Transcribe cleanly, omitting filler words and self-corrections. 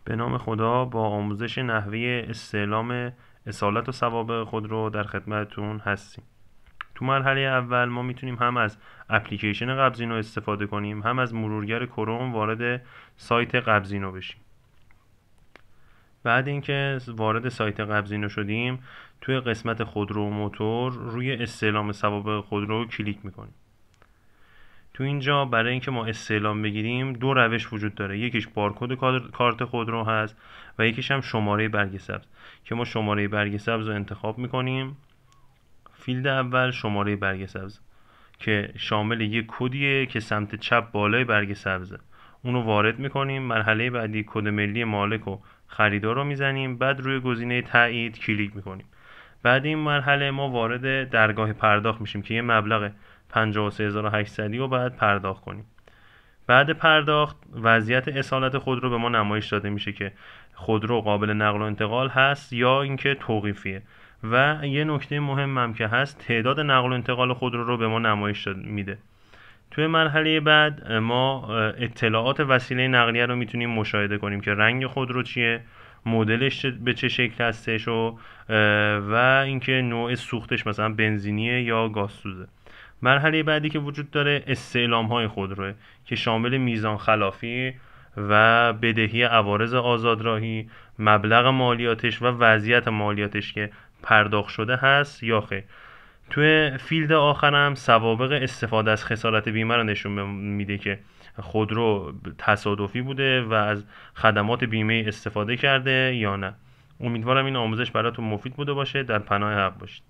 به نام خدا، با آموزش نحوه استعلام اصالت و ثوابت خودرو در خدمتتون هستیم. تو مرحله اول ما میتونیم هم از اپلیکیشن قبضینو استفاده کنیم، هم از مرورگر کروم وارد سایت قبضینو بشیم. بعد اینکه وارد سایت قبضینو شدیم، توی قسمت خودرو و موتور روی استعلام ثوابت خودرو کلیک میکنیم. تو اینجا برای اینکه ما استعلام بگیریم دو روش وجود داره. یکیش بارکد کارت خودرو هست و یکیش هم شماره برگ سبز که ما شماره برگ سبز رو انتخاب میکنیم. فیلد اول شماره برگ سبز که شامل یک کدیه که سمت چپ بالای برگ سبزه، اونو وارد میکنیم. مرحله بعدی کد ملی مالک و خریدار رو میزنیم، بعد روی گزینه تایید کلیک میکنیم. بعد این مرحله ما وارد درگاه پرداخت میشیم که یه مبلغ 53800 رو باید پرداخت کنیم. بعد پرداخت وضعیت اصالت خودرو به ما نمایش داده میشه که خودرو قابل نقل و انتقال هست یا اینکه توقیفیه. و یه نکته مهم هم که هست، تعداد نقل و انتقال خودرو رو به ما نمایش میده. توی مرحله بعد ما اطلاعات وسیله نقلیه رو میتونیم مشاهده کنیم که رنگ خودرو چیه، مدلش به چه شکل هستش و اینکه نوع سوختش مثلا بنزینیه یا گازسوزه. مرحله بعدی که وجود داره استعلام های خودروه که شامل میزان خلافی و بدهی عوارض آزادراهی، مبلغ مالیاتش و وضعیت مالیاتش که پرداخت شده هست یا خیر. توی فیلد آخرم سوابق استفاده از خسارت بیمه رو نشون میده که خودرو تصادفی بوده و از خدمات بیمه استفاده کرده یا نه. امیدوارم این آموزش براتون مفید بوده باشه. در پناه حق باشید.